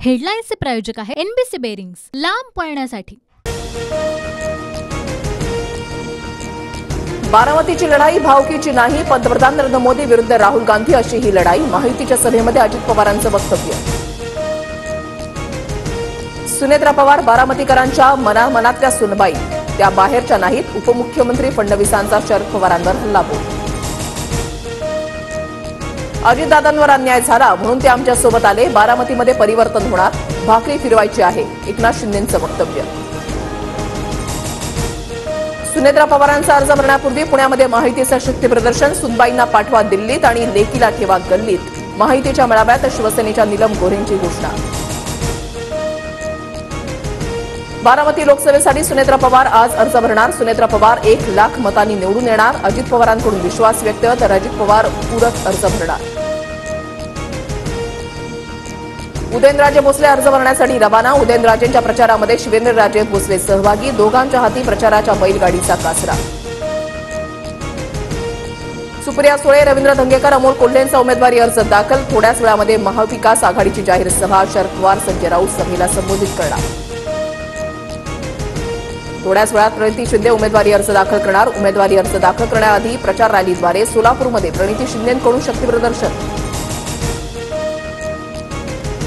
हेडलाईन्सचे प्रायोजक आहे NBC bearings, लांब पळण्यासाठी। बारामतीची लढाई भावकीची नाही, पंतप्रधान नरेंद्र मोदी विरुद्ध राहुल गांधी अशी ही लढाई। माहितीच्या सभेमध्ये अजित पवारांचं वक्तव्य। सुनेत्रा पवार बारामतीकरांच्या मनामनातल्या सुनबाई, त्या बाहेरच्या नाहीत। उपमुख्यमंत्री फडणवीसांचा शरद पवारांवर हल्लाबोल। अजितदादांवर अन्याय झाला म्हणून ते आमच्या सोबत आले, बारामतीमध्ये परिवर्तन होणार, भाकरी फिरवायची आहे, एकनाथ शिंदेंचं वक्तव्य। सुनेत्रा पवारांचा अर्ज भरण्यापूर्वी पुण्यामध्ये माहितीचं शक्ती प्रदर्शन, सुनबाईंना पाठवा दिल्लीत आणि लेकीला ठेवा गल्लीत। माहितीच्या मेळाव्यात शिवसेनेच्या नीलम गोऱ्हेंची घोषणा। बारामती लोकसभेसाठी सुनेत्रा पवार आज अर्ज भरणार। सुनेत्रा पवार 1 लाख मतांनी निवडून येणार। अजित पवारांकडून विश्वास व्यक्त, तर अजित पवार पूरक अर्ज भरणार। उदयनराजे भोसले अर्ज भरण्यासाठी रवाना। उदयनराजेंच्या प्रचारामध्ये शिवेंद्रराजे भोसले सहभागी, दोघांच्या हाती प्रचाराच्या बैलगाडीचा कासरा। सुप्रिया सुळे, रवींद्र धंगेकर, अमोल कोल्हेंचा उमेदवारी अर्ज दाखल। थोड्याच वेळामध्ये महाविकास आघाडीची जाहीर सभा, शरद पवार संजय राऊत सभेला संबोधित करणार। थोड्याच वेळात प्रणिती शिंदे उमेदवारी अर्ज दाखल करणार। उमेदवारी अर्ज दाखल करण्याआधी प्रचार रॅलीद्वारे सोलापूरमध्ये प्रणिती शिंदेंकडून शक्ती प्रदर्शन।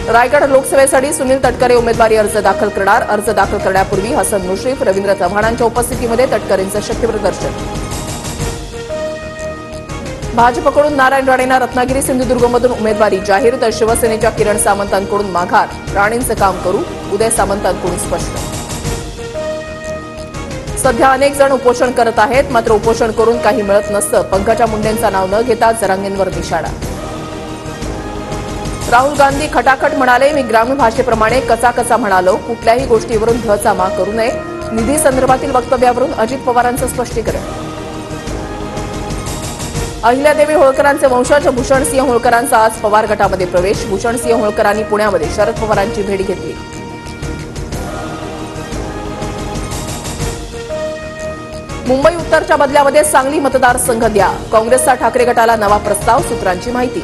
रायगड लोकसभेसाठी सुनील तटकरे उमेदवारी अर्ज दाखल करणार। अर्ज दाखल करण्यापूर्वी हसन मुश्रीफ, रवींद्र चव्हाणांच्या उपस्थितीमध्ये तटकरेंचं शक्ती प्रदर्शन। भाजपकडून नारायण राणेंना रत्नागिरी सिंधुदुर्गमधून उमेदवारी जाहीर, तर शिवसेनेच्या किरण सामंतांकडून माघार, राणेंचं काम करू, उदय सामंतांकडून स्पष्ट। सध्या अनेक जण उपोषण करत आहेत, मात्र उपोषण करून काही मिळत नसतं। पंकजा मुंडेंचं नाव न घेता जरांगेंवर निशाणा। राहुल गांधी खटाखट म्हणाले, मी ग्रामीण भाषेप्रमाणे कचा म्हणालो, कुठल्याही गोष्टीवरून धचा मा करू नये। निधी संदर्भातील वक्तव्यावरून अजित पवारांचं स्पष्टीकरण। अहिल्यादेवी होळकरांचे वंशज भूषणसिंह होळकरांचा आज पवार गटामध्ये प्रवेश। भूषणसिंह होळकरांनी पुण्यामध्ये शरद पवारांची भेट घेतली। मुंबई उत्तरच्या बदल्यामध्ये सांगली मतदारसंघ द्या, काँग्रेसचा ठाकरे गटाला नवा प्रस्ताव, सूत्रांची माहिती।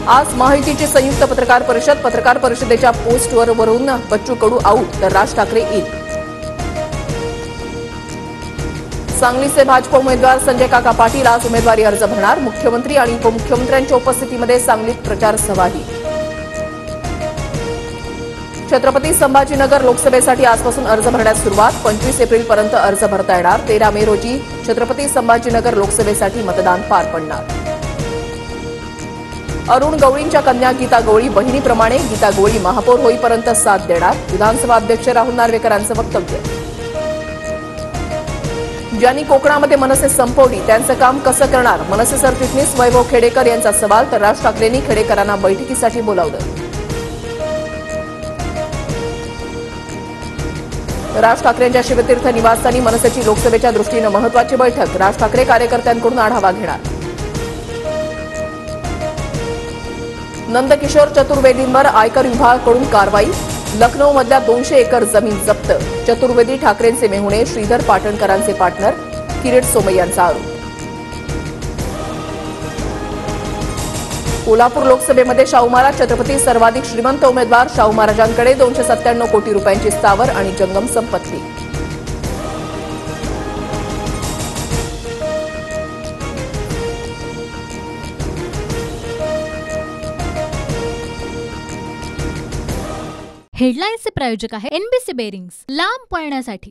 आज माहितीची संयुक्त पत्रकार परिषद, पत्रकार परिषदेच्या पोस्टवरून बच्चू कडू आऊट, तर राज ठाकरे इन। सांगलीचे भाजप उमेदवार संजय काका पाटील आज उमेदवारी अर्ज भरणार। मुख्यमंत्री आणि उपमुख्यमंत्र्यांच्या उपस्थितीमध्ये सांगलीत प्रचार सभाही। छत्रपती संभाजीनगर लोकसभेसाठी आजपासून अर्ज भरण्यास सुरुवात, 25 एप्रिलपर्यंत अर्ज भरता येणार। 13 मे रोजी छत्रपती संभाजीनगर लोकसभेसाठी मतदान पार पडणार। अरुण गवळींच्या कन्या गीता गवळी बहिणीप्रमाणे, गीता गवळी महापौर होईपर्यंत साथ देणार, विधानसभा अध्यक्ष राहुल नार्वेकरांचं वक्तव्य। ज्यांनी कोकणामध्ये मनसे संपवली त्यांचं काम कसं करणार, मनसे सरचिटणीस वैभव खेडेकर यांचा सवाल, तर राज ठाकरेंनी खेडेकरांना बैठकीसाठी बोलावलं। राज ठाकरेंच्या शिवतीर्थ निवासस्थानी मनसेची लोकसभेच्या दृष्टीनं महत्वाची बैठक, राज ठाकरे कार्यकर्त्यांकडून आढावा घेणार। नंदकिशोर चतुर्वेदींवर आयकर विभागाकडून कारवाई, लखनौमधल्या 200 एकर जमीन जप्त। चतुर्वेदी ठाकरेंचे मेहुणे, श्रीधर पाटणकरांचे पार्टनर, किरीट सोमय्यांचा आरोप। कोल्हापूर लोकसभेमध्ये शाहू महाराज छत्रपती सर्वाधिक श्रीमंत उमेदवार, शाहू महाराजांकडे 297 कोटी रुपयांची स्थावर आणि जंगम संपत्ती। हेडलाईन्सचे प्रायोजक आहे एनबीसी बेरिंग्स, लांब पळण्यासाठी।